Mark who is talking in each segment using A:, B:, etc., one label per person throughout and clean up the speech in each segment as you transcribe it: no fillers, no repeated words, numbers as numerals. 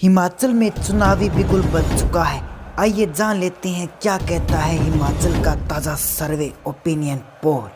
A: हिमाचल में चुनावी बिगुल बज चुका है। आइए जान लेते हैं क्या कहता है हिमाचल का ताज़ा सर्वे ओपिनियन पोल।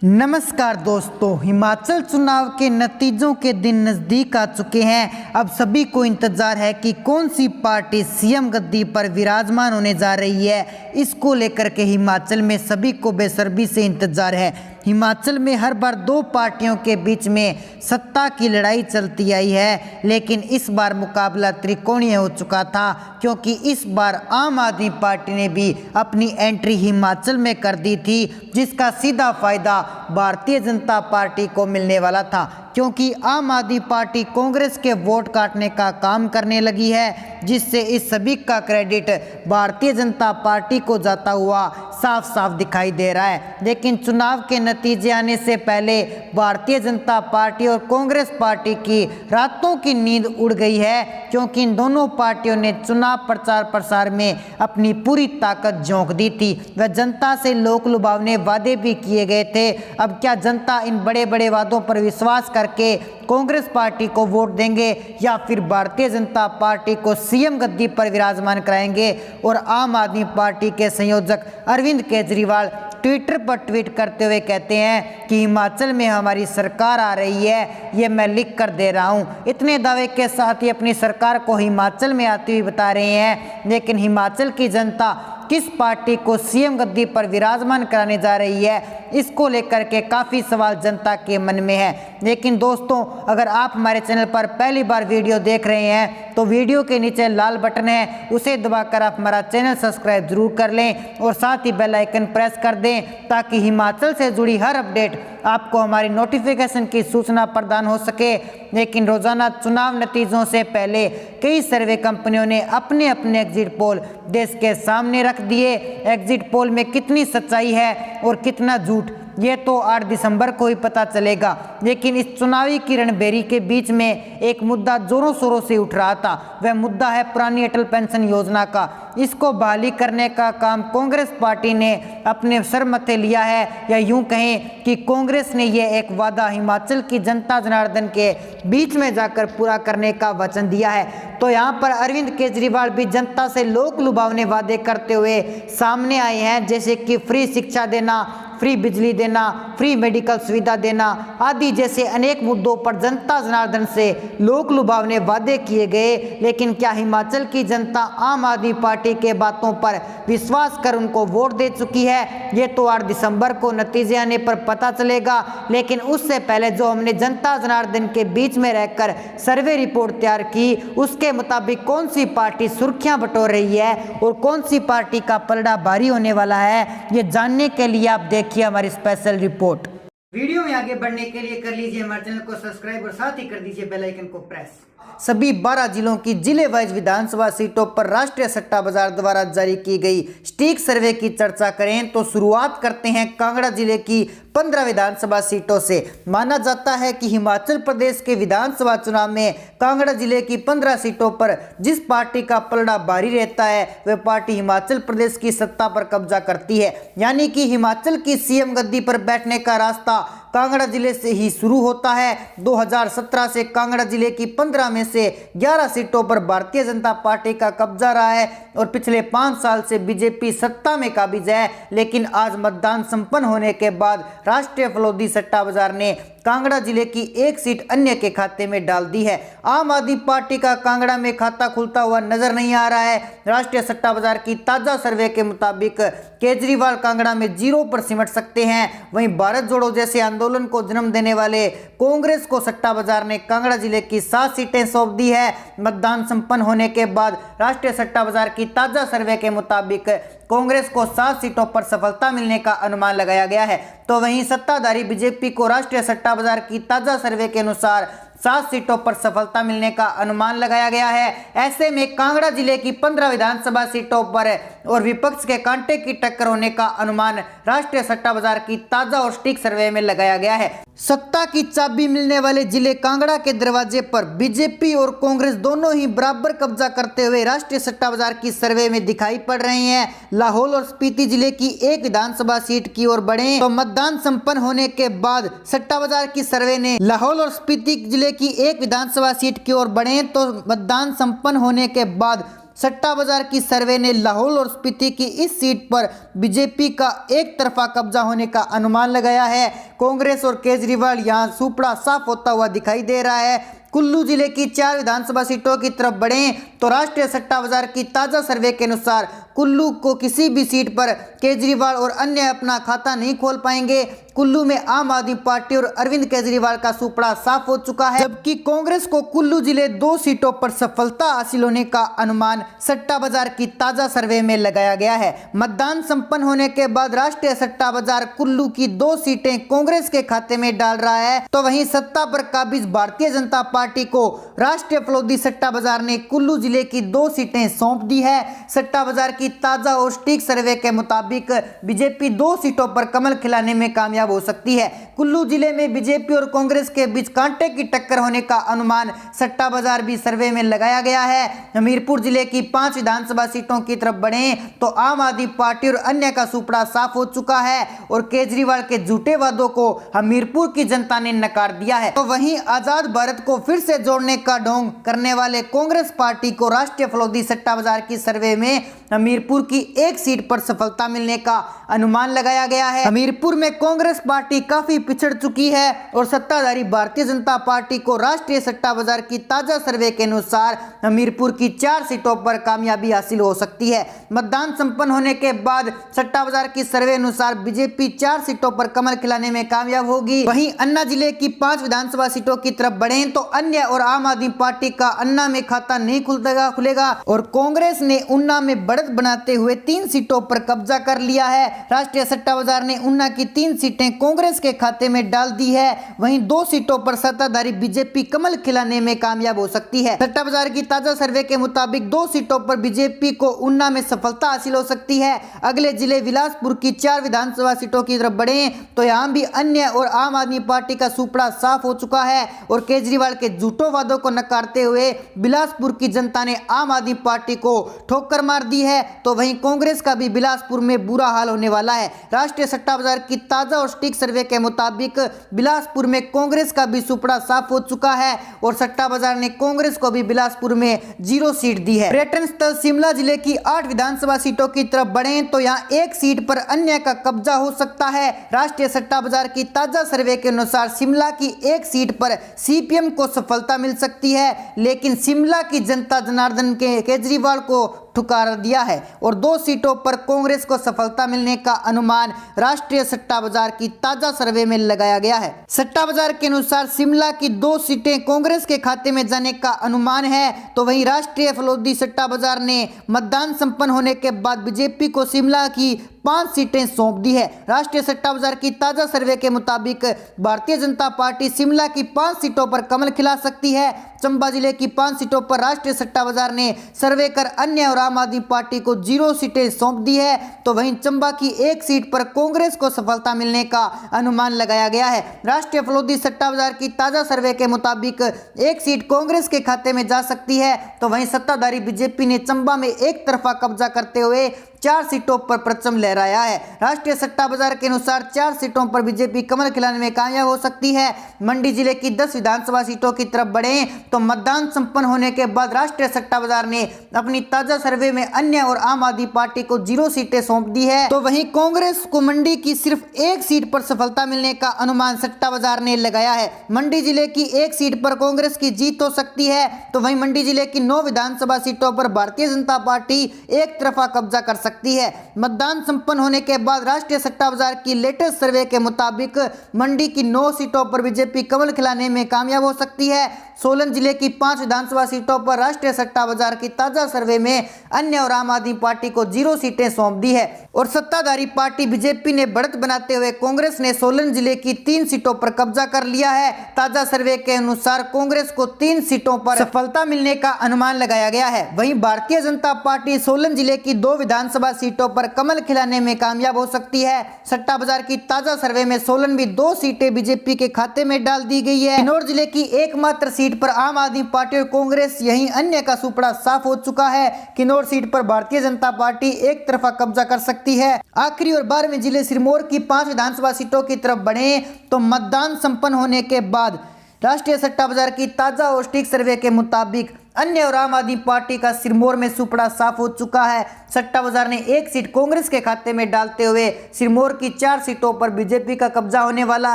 A: नमस्कार दोस्तों, हिमाचल चुनाव के नतीजों के दिन नज़दीक आ चुके हैं। अब सभी को इंतजार है कि कौन सी पार्टी सीएम गद्दी पर विराजमान होने जा रही है। इसको लेकर के हिमाचल में सभी को बेसब्री से इंतजार है। हिमाचल में हर बार दो पार्टियों के बीच में सत्ता की लड़ाई चलती आई है, लेकिन इस बार मुकाबला त्रिकोणीय हो चुका था, क्योंकि इस बार आम आदमी पार्टी ने भी अपनी एंट्री हिमाचल में कर दी थी, जिसका सीधा फायदा भारतीय जनता पार्टी को मिलने वाला था, क्योंकि आम आदमी पार्टी कांग्रेस के वोट काटने का काम करने लगी है, जिससे इस सभी का क्रेडिट भारतीय जनता पार्टी को जाता हुआ साफ साफ दिखाई दे रहा है। लेकिन चुनाव के नतीजे आने से पहले भारतीय जनता पार्टी और कांग्रेस पार्टी की रातों की नींद उड़ गई है, क्योंकि इन दोनों पार्टियों ने चुनाव प्रचार प्रसार में अपनी पूरी ताकत झोंक दी थी। वह जनता से लोक लुभावने वादे भी किए गए थे। अब क्या जनता इन बड़े बड़े वादों पर विश्वास करके कांग्रेस पार्टी को वोट देंगे या फिर भारतीय जनता पार्टी को सीएम गद्दी पर विराजमान कराएंगे? और आम आदमी पार्टी के संयोजक अरविंद केजरीवाल ट्विटर पर ट्वीट करते हुए कहते हैं कि हिमाचल में हमारी सरकार आ रही है, ये मैं लिख कर दे रहा हूँ। इतने दावे के साथ ही अपनी सरकार को हिमाचल में आती हुई बता रहे हैं, लेकिन हिमाचल की जनता किस पार्टी को सीएम गद्दी पर विराजमान कराने जा रही है, इसको लेकर के काफ़ी सवाल जनता के मन में है। लेकिन दोस्तों, अगर आप हमारे चैनल पर पहली बार वीडियो देख रहे हैं तो वीडियो के नीचे लाल बटन है, उसे दबाकर आप हमारा चैनल सब्सक्राइब जरूर कर लें और साथ ही बेल आइकन प्रेस कर दें, ताकि हिमाचल से जुड़ी हर अपडेट आपको हमारी नोटिफिकेशन की सूचना प्रदान हो सके। लेकिन रोजाना चुनाव नतीजों से पहले कई सर्वे कंपनियों ने अपने अपने एग्जिट पोल देश के सामने रख दिए। एग्जिट पोल में कितनी सच्चाई है और कितना झूठ, ये तो 8 दिसंबर को ही पता चलेगा। लेकिन इस चुनावी की रणभेरी के बीच में एक मुद्दा जोरों शोरों से उठ रहा था। वह मुद्दा है पुरानी अटल पेंशन योजना का। इसको बहाली करने का काम कांग्रेस पार्टी ने अपने सर मथे लिया है, या यूं कहें कि कांग्रेस ने यह एक वादा हिमाचल की जनता जनार्दन के बीच में जाकर पूरा करने का वचन दिया है। तो यहाँ पर अरविंद केजरीवाल भी जनता से लोक लुभावने वादे करते हुए सामने आए हैं, जैसे कि फ्री शिक्षा देना, फ्री बिजली देना, फ्री मेडिकल सुविधा देना आदि जैसे अनेक मुद्दों पर जनता जनार्दन से लोक लुभावने वादे किए गए। लेकिन क्या हिमाचल की जनता आम आदमी पार्टी के बातों पर विश्वास कर उनको वोट दे चुकी है? ये तो 8 दिसंबर को नतीजे आने पर पता चलेगा। लेकिन उससे पहले जो हमने जनता जनार्दन के बीच में रहकर सर्वे रिपोर्ट तैयार की, उसके मुताबिक कौन सी पार्टी सुर्खियां बटोर रही है और कौन सी पार्टी का पलड़ा भारी होने वाला है, ये जानने के लिए आप देखिए हमारी स्पेशल रिपोर्ट। वीडियो में आगे बढ़ने के लिए कर लीजिए हमारे चैनल को सब्सक्राइब और साथ ही कर दीजिए बेल आइकन को प्रेस। सभी 12 जिलों की जिले वाइज विधानसभा सीटों पर राष्ट्रीय सट्टा बाजार द्वारा जारी की गई स्टिक सर्वे की चर्चा करें तो शुरुआत करते हैं कांगड़ा जिले की 15 विधानसभा सीटों से। माना जाता है कि हिमाचल प्रदेश के विधानसभा चुनाव में कांगड़ा जिले की 15 सीटों पर जिस पार्टी का पलड़ा भारी रहता है, वह पार्टी हिमाचल प्रदेश की सत्ता पर कब्जा करती है। यानी कि हिमाचल की सीएम गद्दी पर बैठने का रास्ता कांगड़ा जिले से ही शुरू होता है। 2017 से कांगड़ा जिले की 15 में से 11 सीटों पर भारतीय जनता पार्टी का कब्जा रहा है और पिछले 5 साल से बीजेपी सत्ता में काबिज है। लेकिन आज मतदान संपन्न होने के बाद राष्ट्रीय फलोदी सट्टा बाजार ने कांगड़ा जिले की एक सीट अन्य के खाते में डाल दी है। आम आदमी पार्टी का कांगड़ा में खाता खुलता हुआ नजर नहीं आ रहा है। राष्ट्रीय सट्टा बाजार की ताजा सर्वे के मुताबिक केजरीवाल कांगड़ा में 0 पर सिमट सकते हैं। वहीं भारत जोड़ो जैसे आंदोलन को जन्म देने वाले कांग्रेस को सट्टा बाजार ने कांगड़ा जिले की 7 सीटें सौंप दी है। मतदान संपन्न होने के बाद राष्ट्रीय सट्टा बाजार की ताजा सर्वे के मुताबिक कांग्रेस को 7 सीटों पर सफलता मिलने का अनुमान लगाया गया है। तो वहीं सत्ताधारी बीजेपी को राष्ट्रीय सट्टा बाजार की ताजा सर्वे के अनुसार 7 सीटों पर सफलता मिलने का अनुमान लगाया गया है। ऐसे में कांगड़ा जिले की 15 विधानसभा सीटों पर और विपक्ष के कांटे की टक्कर होने का अनुमान राष्ट्रीय सट्टा बाजार की ताजा और स्टिक सर्वे में लगाया गया है। सत्ता की चाबी मिलने वाले जिले कांगड़ा के दरवाजे पर बीजेपी और कांग्रेस दोनों ही बराबर कब्जा करते हुए राष्ट्रीय सट्टा बाजार की सर्वे में दिखाई पड़ रहे हैं। लाहौल और स्पीति जिले की एक विधानसभा सीट की ओर बढ़े तो मतदान संपन्न होने के बाद सट्टा बाजार की सर्वे ने लाहौल और स्पीति जिले जिले की एक विधानसभा सीट की ओर बढ़ें तो मतदान संपन्न होने के बाद सट्टा बाजार की सर्वे ने लाहौल और स्पीति की इस सीट पर बीजेपी का एक तरफा कब्जा होने का अनुमान लगाया है। कांग्रेस और केजरीवाल यहां सुपड़ा साफ होता हुआ दिखाई दे रहा है। कुल्लू जिले की 4 विधानसभा सीटों की तरफ बढ़ें तो राष्ट्रीय सट्टा बाजार की ताज़ा सर्वे के अनुसार कुल्लू को किसी भी सीट पर केजरीवाल और अन्य अपना खाता नहीं खोल पाएंगे। कुल्लू में आम आदमी पार्टी और अरविंद केजरीवाल का सुपड़ा साफ हो चुका है, जबकि कांग्रेस को कुल्लू जिले 2 सीटों पर सफलता हासिल होने का अनुमान सट्टा बाजार की ताज़ा सर्वे में लगाया गया है। मतदान संपन्न होने के बाद राष्ट्रीय सट्टा बाजार कुल्लू की 2 सीटें कांग्रेस के खाते में डाल रहा है, तो वहीं सत्ता पर काबिज भारतीय जनता पार्टी को राष्ट्रीय फलोदी सट्टा बाजार ने कुल्लू जिले की 2 सीटें सौंप दी है। सट्टा बाजार की ताजा और सटीक सर्वे के मुताबिक बीजेपी 2 सीटों पर कमल खिलाने में कामयाब हो सकती है। कुल्लू जिले में बीजेपी और कांग्रेस के बीच कांटे की टक्कर होने का अनुमान सट्टा बाजार भी सर्वे में लगाया गया है। हमीरपुर जिले की 5 विधानसभा सीटों की तरफ बढ़ें तो आम आदमी पार्टी और अन्य का सुपड़ा साफ हो चुका है और केजरीवाल के झूठे वादों को हमीरपुर की जनता ने नकार दिया है। तो वहीं आजाद भारत को फिर से जोड़ने का ढोंग करने वाले कांग्रेस पार्टी को राष्ट्रीय फलोदी सट्टा बाजार की सर्वे में हमीरपुर की एक सीट पर सफलता मिलने का अनुमान लगाया गया है। हमीरपुर में कांग्रेस पार्टी काफी पिछड़ चुकी है और सत्ताधारी भारतीय जनता पार्टी को राष्ट्रीय सट्टा बाजार की ताजा सर्वे के अनुसार हमीरपुर की 4 सीटों पर कामयाबी हासिल हो सकती है। मतदान संपन्न होने के बाद सट्टा बाजार की सर्वे अनुसार बीजेपी 4 सीटों पर कमल खिलाने में कामयाब होगी। वहीं अन्ना जिले की 5 विधानसभा सीटों की तरफ बढ़ें तो अन्य और आम आदमी पार्टी का अन्ना में खाता नहीं खुलेगा और कांग्रेस ने उन्ना में बढ़त बनाते हुए 3 सीटों पर कब्जा कर लिया है। राष्ट्रीय सट्टा बाजार ने उन्ना की 3 सीटें कांग्रेस के खाते में डाल दी है। वहीं 2 सीटों पर सत्ताधारी बीजेपी कमल खिलाने में कामयाब हो सकती है। सट्टा बाजार की ताजा सर्वे के मुताबिक 2 सीटों पर बीजेपी को उन्ना में सफलता हासिल हो सकती है। अगले जिले बिलासपुर की 4 विधानसभा सीटों की तरफ बढ़ें तो यहाँ भी अन्य और आम आदमी पार्टी का सुपड़ा साफ हो चुका है और केजरीवाल के झूठों वादों को नकारते हुए बिलासपुर की जनता ने आम आदमी पार्टी को ठोकर मार दी है। तो वहीं कांग्रेस का भी बिलासपुर में बुरा हाल होने वाला है। राष्ट्रीय सट्टा बाजार की ताजा और सटीक सर्वे के मुताबिक बिलासपुर में कांग्रेस का भी सुपड़ा साफ हो चुका है और सट्टा बाजार ने कांग्रेस को भी बिलासपुर में 0 सीट दी है। पर्यटन स्थल शिमला जिले की 8 विधानसभा सीटों की तरफ बढ़ें तो यहाँ एक सीट पर अन्य का कब्जा हो सकता है। राष्ट्रीय सट्टा बाजार की ताजा सर्वे के अनुसार शिमला की एक सीट पर सीपीएम को सफलता मिल सकती है, लेकिन शिमला की जनता जनार्दन के केजरीवाल को ठुकार दिया है और 2 सीटों पर कांग्रेस को सफलता मिलने का अनुमान राष्ट्रीय सट्टा बाजार की ताजा सर्वे में लगाया गया है। सट्टा बाजार के अनुसार शिमला की 2 सीटें कांग्रेस के खाते में जाने का अनुमान है, तो वहीं राष्ट्रीय फलोदी सट्टा बाजार ने मतदान संपन्न होने के बाद बीजेपी को शिमला की 5 सीटें सौंप दी है। राष्ट्रीय सट्टा बाजार की ताजा सर्वे के मुताबिक भारतीय जनता पार्टी शिमला की 5 सीटों पर कमल खिला सकती है। चंबा जिले की 5 सीटों पर राष्ट्रीय सट्टा बाजार ने सर्वे कर अन्य और आम आदमी पार्टी को 0 सीटें सौंप दी है, तो वहीं चंबा की एक सीट पर कांग्रेस को सफलता मिलने का अनुमान लगाया गया है। राष्ट्रीय फलोदी सट्टा बाजार की ताजा सर्वे के मुताबिक एक सीट कांग्रेस के खाते में जा सकती है, तो वहीं सत्ताधारी बीजेपी ने चंबा में एक तरफा कब्जा करते हुए 4 सीटों पर परचम लहराया है। राष्ट्रीय सट्टा बाजार के अनुसार 4 सीटों पर बीजेपी कमल खिलाने में कामयाब हो सकती है। मंडी जिले की 10 विधानसभा सीटों की तरफ बढ़ें तो मतदान संपन्न होने के बाद राष्ट्रीय सट्टा बाजार ने अपनी ताजा सर्वे में अन्य और आम आदमी पार्टी को 0 सीटें सौंप दी है, तो वहीं कांग्रेस को मंडी की सिर्फ एक सीट पर सफलता मिलने का अनुमान सट्टा बाजार ने लगाया है। मंडी जिले की एक सीट पर कांग्रेस की जीत हो सकती है, तो वहीं मंडी जिले की 9 विधानसभा सीटों पर भारतीय जनता पार्टी एक तरफा कब्जा कर सकती है। मतदान संपन्न होने के बाद राष्ट्रीय सट्टा बाजार की लेटेस्ट सर्वे के मुताबिक मंडी की 9 सीटों पर बीजेपी कमल खिलाने में कामयाब हो सकती है। सोलन जिले की 5 विधानसभा सीटों पर राष्ट्रीय सट्टा बाजार की ताजा सर्वे में अन्य और आम आदमी पार्टी को 0 सीटें सौंप दी है और सत्ताधारी पार्टी बीजेपी ने बढ़त बनाते हुए कांग्रेस ने सोलन जिले की 3 सीटों पर कब्जा कर लिया है। ताजा सर्वे के अनुसार कांग्रेस को 3 सीटों पर सफलता मिलने का अनुमान लगाया गया है। वहीं भारतीय जनता पार्टी सोलन जिले की 2 विधानसभा सीटों पर कमल खिलाने में कामयाब हो सकती है। सट्टा बाजार की ताजा सर्वे में सोलन भी 2 सीटें बीजेपी के खाते में डाल दी गई है। किन्नौर जिले की एकमात्र सीट पर आम आदमी पार्टी और कांग्रेस यहीं अन्य का सुपड़ा साफ हो चुका है। किन्नौर सीट पर भारतीय जनता पार्टी एक तरफा कब्जा कर सकती है। आखिरी और 12वें जिले सिरमौर की 5 विधानसभा सीटों की तरफ बढ़े तो मतदान संपन्न होने के बाद राष्ट्रीय सट्टा बाजार की ताजा और सटीक सर्वे के मुताबिक अन्य और आम आदमी पार्टी का सिरमौर में सुपड़ा साफ हो चुका है। सट्टा बाजार ने एक सीट कांग्रेस के खाते में डालते हुए सिरमौर की 4 सीटों पर बीजेपी का कब्जा होने वाला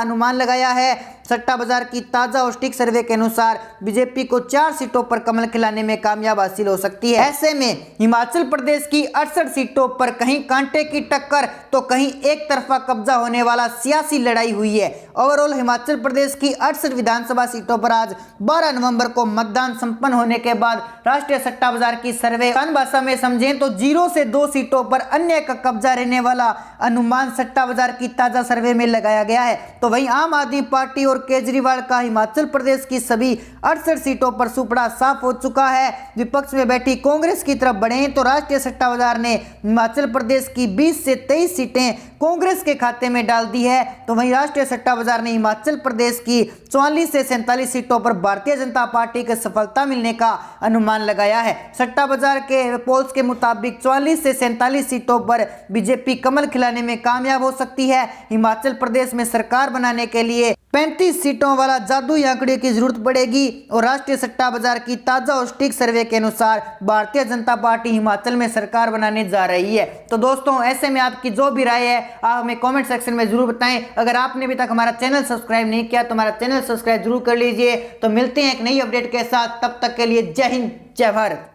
A: अनुमान लगाया है। सट्टा बाजार की ताजा और सटीक सर्वे के अनुसार बीजेपी को 4 सीटों पर कमल खिलाने में कामयाब हासिल हो सकती है। ऐसे में हिमाचल प्रदेश की 68 सीटों पर कहीं कांटे की टक्कर तो कहीं एक तरफा कब्जा होने वाला सियासी लड़ाई हुई है। ओवरऑल हिमाचल प्रदेश की 68 विधानसभा सीटों पर आज 12 नवंबर को मतदान संपन्न होने के बाद राष्ट्रीय सट्टा बाजार की सर्वे आसान भाषा में समझें तो 0 से 2 सीटों पर अन्य का कब्जा रहने वाला अनुमान सट्टा बाजार की ताजा सर्वे में लगाया गया है। तो वहीं आम आदमी पार्टी और केजरीवाल का हिमाचल प्रदेश की सभी 68 सीटों पर सुपड़ा साफ हो चुका है। विपक्ष में बैठी कांग्रेस की तरफ बढ़े तो राष्ट्रीय सट्टा बाजार ने हिमाचल प्रदेश की 20 से 23 सीटें कांग्रेस के खाते में डाल दी है। तो वहीं राष्ट्रीय सट्टा बाजार ने हिमाचल प्रदेश की 44 से 47 सीटों पर भारतीय जनता पार्टी को सफलता मिलने का अनुमान लगाया है। सट्टा बाजार के पोल्स के मुताबिक 44 से 47 सीटों पर बीजेपी कमल खिलाने में कामयाब हो सकती है। हिमाचल प्रदेश में सरकार बनाने के लिए 35 सीटों वाला जादुई आंकड़े की जरूरत पड़ेगी और राष्ट्रीय सट्टा बाजार की ताजा और सटीक सर्वे के अनुसार भारतीय जनता पार्टी हिमाचल में सरकार बनाने जा रही है। तो दोस्तों, ऐसे में आपकी जो भी राय है आप हमें कमेंट सेक्शन में जरूर बताएं। अगर आपने अभी तक हमारा चैनल सब्सक्राइब नहीं किया तो हमारा चैनल सब्सक्राइब जरूर कर लीजिए। तो मिलते हैं एक नई अपडेट के साथ, तब तक के लिए जय हिंद जय भारत।